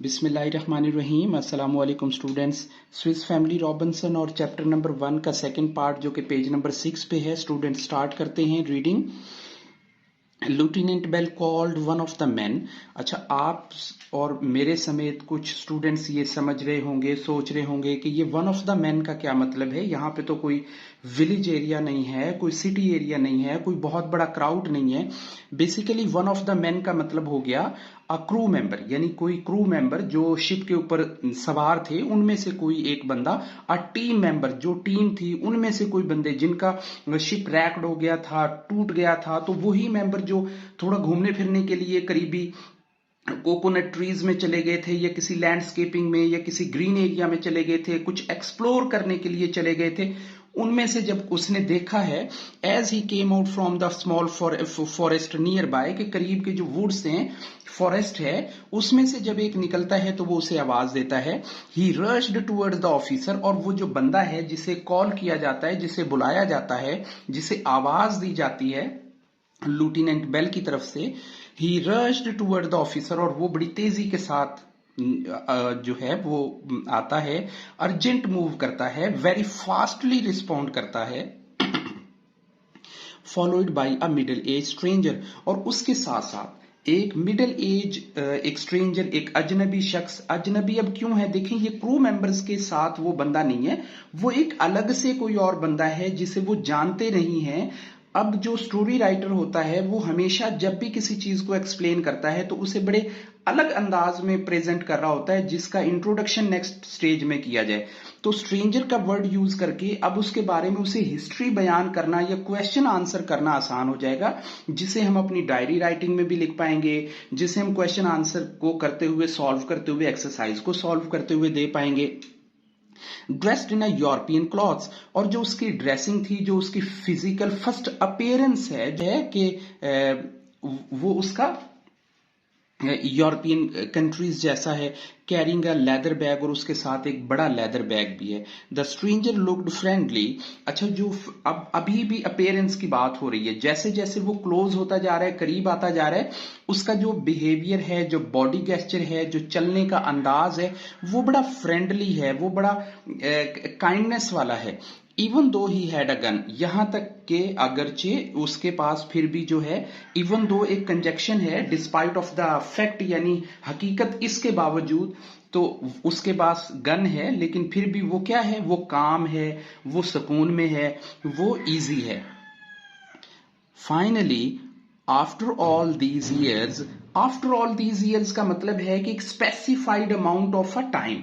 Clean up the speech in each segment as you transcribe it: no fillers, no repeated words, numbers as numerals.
बिस्मिल्लाहिर्रहमानिर्रहीम। अस्सलाम वालेकुम स्टूडेंट्स। स्विस फैमिली रॉबिन्सन और चैप्टर नंबर 1 का सेकंड पार्ट जो कि पेज नंबर 6 पे है, स्टूडेंट स्टार्ट करते हैं reading. Lieutenant Bell called one of the men। अच्छा, आप और मेरे समेत कुछ स्टूडेंट्स ये समझ रहे होंगे, सोच रहे होंगे कि ये वन ऑफ द मैन का क्या मतलब है। यहाँ पे तो कोई विलेज एरिया नहीं है, कोई सिटी एरिया नहीं है, कोई बहुत बड़ा क्राउड नहीं है। Basically one of the man का मतलब हो गया अ क्रू मेंबर, यानी कोई क्रू मेंबर जो शिप के ऊपर सवार थे उनमें से कोई एक बंदा। अ टीम मेंबर, जो टीम थी उनमें से कोई बंदे जिनका शिप रैक्ड हो गया था, टूट गया था, तो वही मेंबर जो थोड़ा घूमने फिरने के लिए करीबी कोकोनट ट्रीज में चले गए थे, या किसी लैंडस्केपिंग में, या किसी ग्रीन एरिया में चले गए थे, कुछ एक्सप्लोर करने के लिए चले गए थे। उनमें से जब उसने देखा है, as he came out from the small forest nearby, के करीब के जो वुड्स हैं, फॉरेस्ट है, उसमें से जब एक निकलता है तो वो उसे आवाज देता है। He rushed towards the officer, और वो जो बंदा है जिसे कॉल किया जाता है, जिसे बुलाया जाता है, जिसे आवाज दी जाती है लूटिनेंट बेल की तरफ से, he rushed toward the officer, और वो बड़ी तेजी के साथ जो है वो आता है, अर्जेंट मूव करता है, वेरी फास्टली रिस्पॉन्ड करता है, followed by a middle age stranger, और उसके साथ साथ एक मिडिल एज एक स्ट्रेंजर, एक अजनबी शख्स। अजनबी अब क्यों है, देखें, ये क्रू मेंबर्स के साथ वो बंदा नहीं है, वो एक अलग से कोई और बंदा है जिसे वो जानते नहीं है। अब जो स्टोरी राइटर होता है वो हमेशा जब भी किसी चीज को एक्सप्लेन करता है तो उसे बड़े अलग अंदाज में प्रेजेंट कर रहा होता है, जिसका इंट्रोडक्शन नेक्स्ट स्टेज में किया जाए। तो स्ट्रेंजर का वर्ड यूज करके अब उसके बारे में उसे हिस्ट्री बयान करना या क्वेश्चन आंसर करना आसान हो जाएगा, जिसे हम अपनी डायरी राइटिंग में भी लिख पाएंगे, जिसे हम क्वेश्चन आंसर को करते हुए, सॉल्व करते हुए, एक्सरसाइज को सॉल्व करते हुए दे पाएंगे। Dressed in a European clothes, और जो उसकी ड्रेसिंग थी, जो उसकी फिजिकल फर्स्ट अपीयरेंस है, जो है कि वो उसका यूरोपियन कंट्रीज जैसा है। कैरिंग अ लेदर बैग, और उसके साथ एक बड़ा लेदर बैग भी है। The stranger looked friendly. अच्छा, जो अब अभी भी अपीयरेंस की बात हो रही है, जैसे जैसे वो क्लोज होता जा रहा है, करीब आता जा रहा है, उसका जो बिहेवियर है, जो बॉडी गेस्चर है, जो चलने का अंदाज है, वो बड़ा फ्रेंडली है, वो बड़ा काइंडनेस वाला है। Even though he had a gun, यहां तक के अगरचे उसके पास फिर भी जो है, इवन दो एक कंजक्शन है, डिस्पाइट ऑफ द फैक्ट, यानी हकीकत इसके बावजूद, तो उसके पास गन है, लेकिन फिर भी वो क्या है, वो काम है, वो सुकून में है, वो इजी है। Finally after all these years, after all these years का मतलब है कि एक specified amount of a time,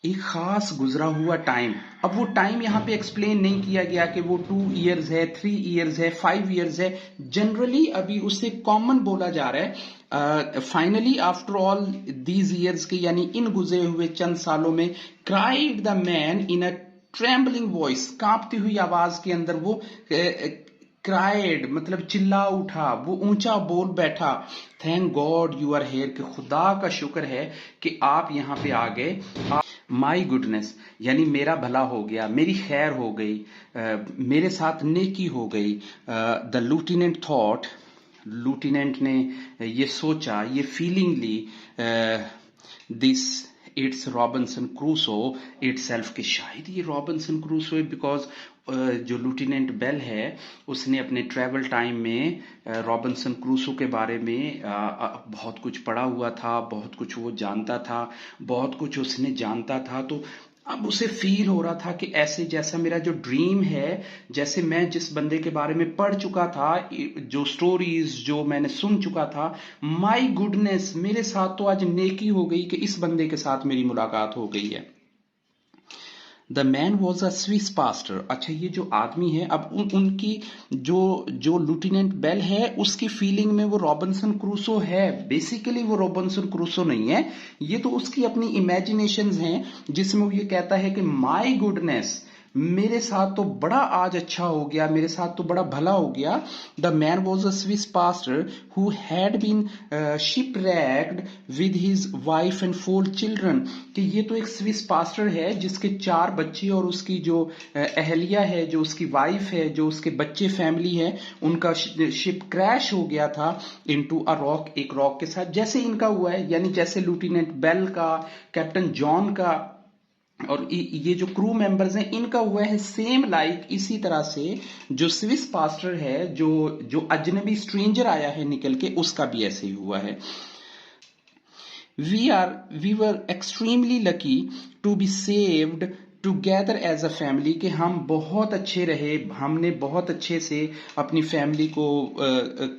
एक खास गुजरा हुआ टाइम। अब वो टाइम यहाँ पे एक्सप्लेन नहीं किया गया कि वो 2 ईयर्स है, 3 ईयर्स है, 5 ईयर्स है, जनरली अभी उससे कॉमन बोला जा रहा है। Finally after all these years के, यानी इन गुजरे हुए चंद सालों में, cried the man in a trembling voice, कांपती हुई आवाज के अंदर वो क्राइड मतलब चिल्ला उठा, वो ऊंचा बोल बैठा, thank God you are here, कि खुदा का शुक्र है कि आप यहाँ पे आ गए। माई गुडनेस, यानी मेरा भला हो गया, मेरी खैर हो गई, मेरे साथ नेकी हो गई। द लूटिनेंट थॉट, लूटिनेंट ने ये सोचा, ये फीलिंग ली, this it's Robinson Crusoe itself, कि शायद ये रॉबिन्सन क्रूसो है, बिकॉज जो लूटिनेंट बेल है उसने अपने ट्रैवल टाइम में रॉबिन्सन क्रूसो के बारे में बहुत कुछ पढ़ा हुआ था, बहुत कुछ वो जानता था, बहुत कुछ उसने जानता था। तो अब उसे फील हो रहा था कि ऐसे जैसा मेरा जो ड्रीम है, जैसे मैं जिस बंदे के बारे में पढ़ चुका था, जो स्टोरीज जो मैंने सुन चुका था, माय गुडनेस, मेरे साथ तो आज नेकी हो गई कि इस बंदे के साथ मेरी मुलाकात हो गई है। The man was a Swiss pastor. अच्छा, ये जो आदमी है, अब उनकी जो लूटिनेंट बेल है उसकी फीलिंग में वो रॉबिन्सन क्रूसो है, बेसिकली वो रॉबिन्सन क्रूसो नहीं है, ये तो उसकी अपनी इमेजिनेशंस हैं, जिसमें वो ये कहता है कि माय गुडनेस, मेरे साथ तो बड़ा आज अच्छा हो गया, मेरे साथ तो बड़ा भला हो गया। The man was a Swiss pastor who had been shipwrecked with his wife and 4 children. कि ये तो एक स्विस पास्टर है जिसके 4 बच्चे और उसकी जो अहलिया है, जो उसकी वाइफ है, जो उसके बच्चे फैमिली है, उनका शिप क्रैश हो गया था इनटू अ रॉक, एक रॉक के साथ, जैसे इनका हुआ है। यानी जैसे लेफ्टिनेंट बेल का, कैप्टन जॉन का और ये जो क्रू मेंबर्स हैं इनका हुआ है सेम लाइक इसी तरह से जो स्विस पास्टर है, जो अजनबी स्ट्रेंजर आया है निकल के, उसका भी ऐसे ही हुआ है। we were extremely lucky to be saved together as a family, कि हम बहुत अच्छे रहे, हमने बहुत अच्छे से अपनी फैमिली को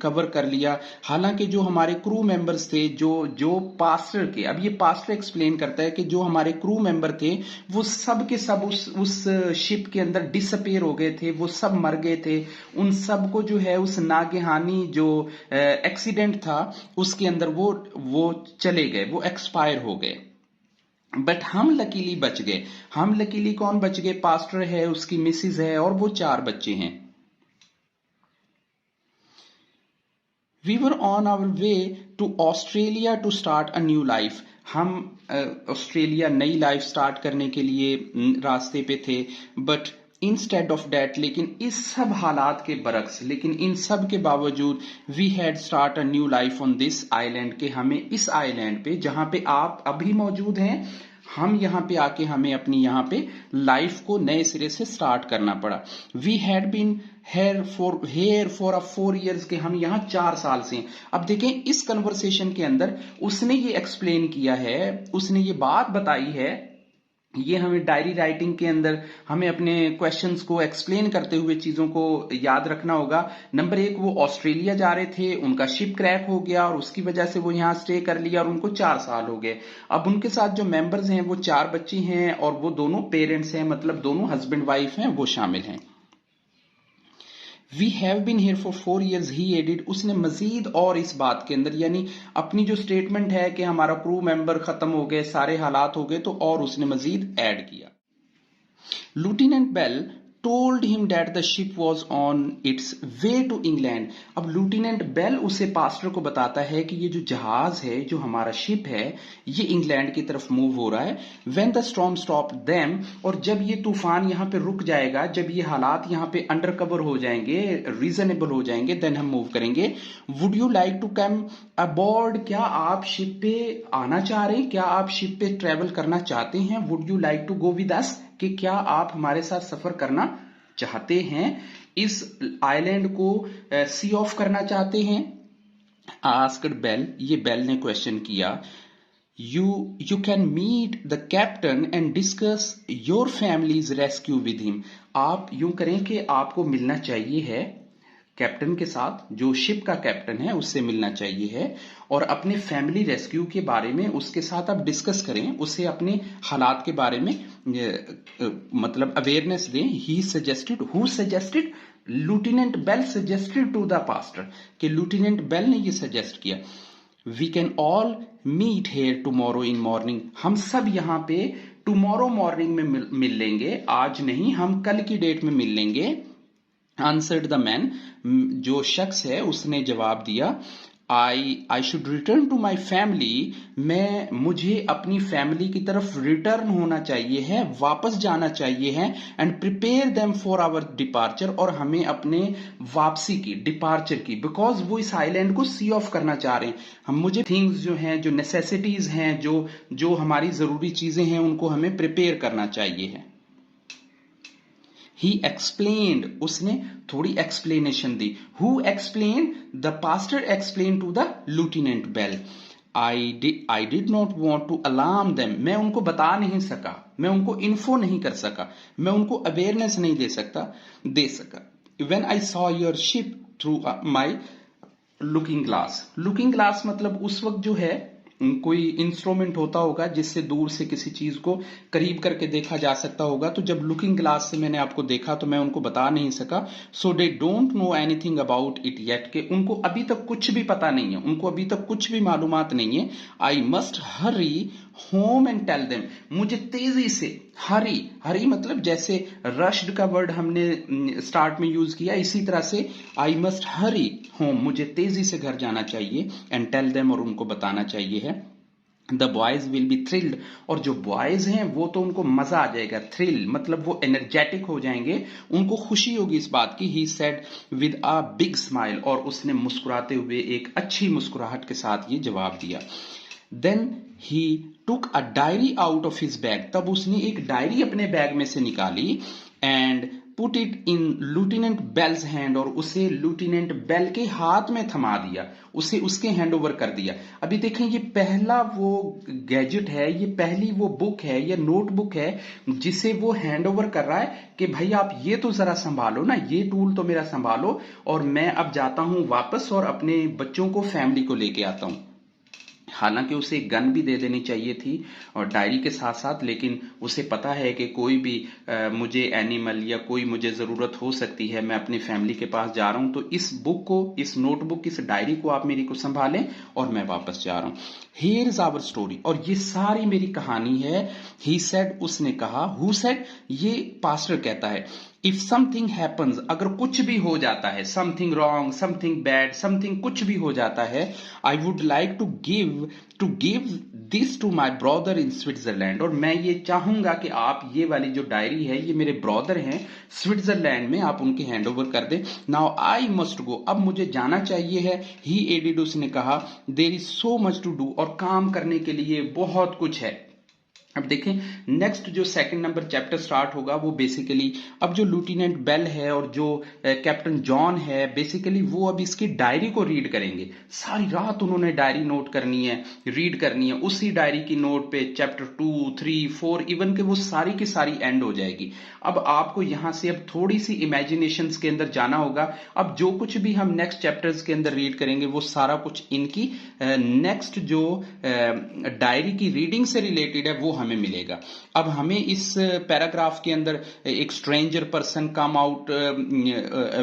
कवर कर लिया। हालांकि जो हमारे क्रू मेंबर्स थे, जो पास्टर के, अब ये पास्टर एक्सप्लेन करता है कि जो हमारे क्रू मेंबर थे वो सब के सब उस शिप के अंदर डिसअपेयर हो गए थे, वो सब मर गए थे। उन सब को जो है उस नागहानी जो एक्सीडेंट था उसके अंदर वो चले गए, वो एक्सपायर हो गए। बट हम लकीली बच गए। हम लकीली कौन बच गए? पास्टर है, उसकी मिसिज है और वो 4 बच्चे हैं। We were on our way to Australia to start a new life. हम ऑस्ट्रेलिया नई लाइफ स्टार्ट करने के लिए रास्ते पे थे। बट इंस्टेड ऑफ डैट, लेकिन इस सब हालात के बरक्स, लेकिन इन सब के बावजूद we had start a new life on this island, के हमें इस आइलैंड पे जहां पे आप अभी मौजूद हैं, हम यहाँ पे आके हमें अपनी यहाँ पे लाइफ को नए सिरे से स्टार्ट करना पड़ा। We had been here for a 4 years, के हम यहाँ 4 साल से। अब देखें इस कन्वर्सेशन के अंदर उसने ये एक्सप्लेन किया है, उसने ये बात बताई है। ये हमें डायरी राइटिंग के अंदर हमें अपने क्वेश्चंस को एक्सप्लेन करते हुए चीजों को याद रखना होगा। नंबर 1, वो ऑस्ट्रेलिया जा रहे थे, उनका शिप क्रैक हो गया और उसकी वजह से वो यहाँ स्टे कर लिया और उनको 4 साल हो गए। अब उनके साथ जो मेंबर्स हैं वो 4 बच्चे हैं और वो दोनों पेरेंट्स हैं, मतलब दोनों हस्बैंड वाइफ हैं, वो शामिल हैं। We have been here for 4 years, he added, उसने मजीद और इस बात के अंदर, यानी अपनी जो स्टेटमेंट है कि हमारा क्रू मेंबर खत्म हो गए, सारे हालात हो गए, तो और उसने मजीद ऐड किया। Lieutenant Bell told him that the ship was on its way to England. अब Lieutenant Bell उसे पास्टर को बताता है कि ये जो जहाज है, जो हमारा शिप है, ये इंग्लैंड की तरफ मूव हो रहा है। When the storm stopped them, और जब ये तूफान यहाँ पे रुक जाएगा, जब ये हालात यहाँ पे अंडर कवर हो जाएंगे, रीजनेबल हो जाएंगे, देन हम मूव करेंगे। Would you like to come aboard? क्या आप शिप पे आना चाह रहे हैं? क्या आप शिप पे ट्रेवल करना चाहते हैं? Would you like to go with us? कि क्या आप हमारे साथ सफर करना चाहते हैं, इस आइलैंड को सी ऑफ करना चाहते हैं? आस्क्ड बेल, ये बेल ने क्वेश्चन किया। You can meet the captain and discuss your families rescue with him. आप यूं करें कि आपको मिलना चाहिए है कैप्टन के साथ, जो शिप का कैप्टन है उससे मिलना चाहिए है और अपने फैमिली रेस्क्यू के बारे में उसके साथ आप डिस्कस करें, उसे अपने हालात के बारे में मतलब अवेयरनेस दें। He suggested, who suggested? Lieutenant Bell suggested to the pastor, कि लूटिनेंट बेल ने ये सजेस्ट किया। We can all meet here tomorrow in morning, हम सब यहाँ पे टुमारो मॉर्निंग में मिल लेंगे, आज नहीं, हम कल की डेट में मिल लेंगे। आंसर्ड द मैन, जो शख्स है उसने जवाब दिया। I should return to my family, मुझे अपनी फैमिली की तरफ रिटर्न होना चाहिए है, वापस जाना चाहिए है। And prepare them for our departure, और हमें अपने वापसी की, डिपार्चर की, बिकॉज वो इस आइलैंड को सी ऑफ करना चाह रहे हैं। मुझे थिंग्स जो हैं, जो नेसेसिटीज हैं, जो हमारी जरूरी चीजें हैं, उनको हमें प्रिपेयर करना चाहिए है। He explained, उसने थोड़ी explanation the. Who explained? The pastor explained to the Lieutenant Bell. I did not want to alarm them. मैं उनको बता नहीं सका, मैं उनको इन्फो नहीं कर सका, मैं उनको अवेयरनेस नहीं दे सका। When I saw your ship through my looking glass. Looking glass मतलब उस वक्त जो है कोई इंस्ट्रूमेंट होता होगा जिससे दूर से किसी चीज को करीब करके देखा जा सकता होगा, तो जब लुकिंग ग्लास से मैंने आपको देखा तो मैं उनको बता नहीं सका। So they don't know anything about it yet, के उनको अभी तक कुछ भी पता नहीं है, उनको अभी तक कुछ भी मालूमात नहीं है। I must hurry home and tell them, मुझे तेजी से, हरी, हरी मतलब जैसे रश्ड का वर्ड हमने स्टार्ट में यूज किया, इसी तरह से आई मस्ट हरी होम, मुझे तेजी से घर जाना चाहिए, एंड टेल देम, और उनको बताना चाहिए है, the boys will be thrilled, और जो बॉयज हैं वो तो उनको मजा आ जाएगा, थ्रिल मतलब वो एनर्जेटिक हो जाएंगे, उनको खुशी होगी इस बात की, he said with a big smile, और उसने मुस्कुराते हुए एक अच्छी मुस्कुराहट के साथ ये जवाब दिया। Then he took a diary out of his bag, तब उसने एक डायरी अपने बैग में से निकाली, and put it in lieutenant Bell's hand, और उसे लूटिनेंट बेल के हाथ में थमा दिया, उसे उसके हैंड ओवर कर दिया। अभी देखें ये पहला वो गैजेट है, ये पहली वो बुक है, ये नोटबुक है जिसे वो हैंड ओवर कर रहा है कि भाई आप ये तो जरा संभालो ना, ये टूल तो मेरा संभालो, और मैं अब जाता हूं वापस और अपने बच्चों को, फैमिली को लेके आता हूं। हालांकि उसे एक गन भी दे देनी चाहिए थी और डायरी के साथ साथ, लेकिन उसे पता है कि कोई भी मुझे एनिमल या कोई मुझे जरूरत हो सकती है, मैं अपनी फैमिली के पास जा रहा हूं, तो इस बुक को, इस नोटबुक, इस डायरी को आप मेरी को संभालें और मैं वापस जा रहा हूं। हियर इज आवर स्टोरी, और ये सारी मेरी कहानी है। ही सेड, उसने कहा, हु सेड, ये पास्टर कहता है, इफ समथिंग हैपन्स, अगर कुछ भी हो जाता है, something wrong, something bad, something कुछ भी हो जाता है, I would like to give this to my brother in Switzerland, और मैं ये चाहूंगा कि आप ये वाली जो डायरी है, ये मेरे ब्रदर हैं स्विट्जरलैंड में, आप उनके हैंड ओवर कर दें। नाउ आई मस्ट गो, अब मुझे जाना चाहिए है। ही एडिड, उसने कहा, there is so much to do, और काम करने के लिए बहुत कुछ है। अब देखें नेक्स्ट जो सेकंड नंबर चैप्टर स्टार्ट होगा वो बेसिकली, अब जो लूटिनेंट बेल है और जो कैप्टन जॉन है, बेसिकली वो अब इसकी डायरी को रीड करेंगे। सारी रात उन्होंने डायरी नोट करनी है, रीड करनी है, उसी डायरी की नोट पे चैप्टर 2, 3, 4 इवन के वो सारी की सारी एंड हो जाएगी। अब आपको यहां से अब थोड़ी सी इमेजिनेशन के अंदर जाना होगा। अब जो कुछ भी हम नेक्स्ट चैप्टर्स के अंदर रीड करेंगे वो सारा कुछ इनकी नेक्स्ट जो डायरी की रीडिंग से रिलेटेड है वो हमें मिलेगा। अब हमें इस पैराग्राफ के अंदर एक stranger person come out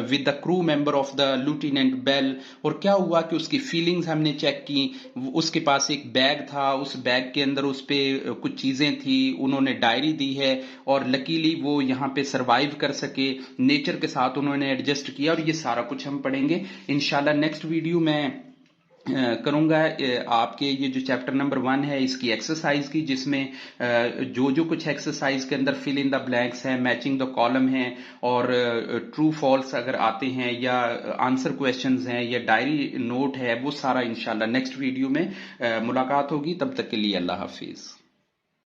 with the crew member of the lieutenant Bell, और क्या हुआ कि उसकी फीलिंग्स हमने चेक की। उसके पास एक बैग था, उस बैग के अंदर उस पे कुछ चीजें थी, उन्होंने डायरी दी है, और लकीली वो यहाँ पे सरवाइव कर सके, नेचर के साथ उन्होंने एडजस्ट किया, और ये सारा कुछ हम पढ़ेंगे इंशाल्लाह। नेक्स्ट वीडियो में करूंगा आपके ये जो चैप्टर नंबर 1 है इसकी एक्सरसाइज की, जिसमें जो जो कुछ एक्सरसाइज के अंदर फिल इन द ब्लैंक्स है, मैचिंग द कॉलम है, और ट्रू फॉल्स अगर आते हैं या आंसर क्वेश्चंस हैं या डायरी नोट है, वो सारा इंशाल्लाह नेक्स्ट वीडियो में मुलाकात होगी। तब तक के लिए अल्लाह हाफिज।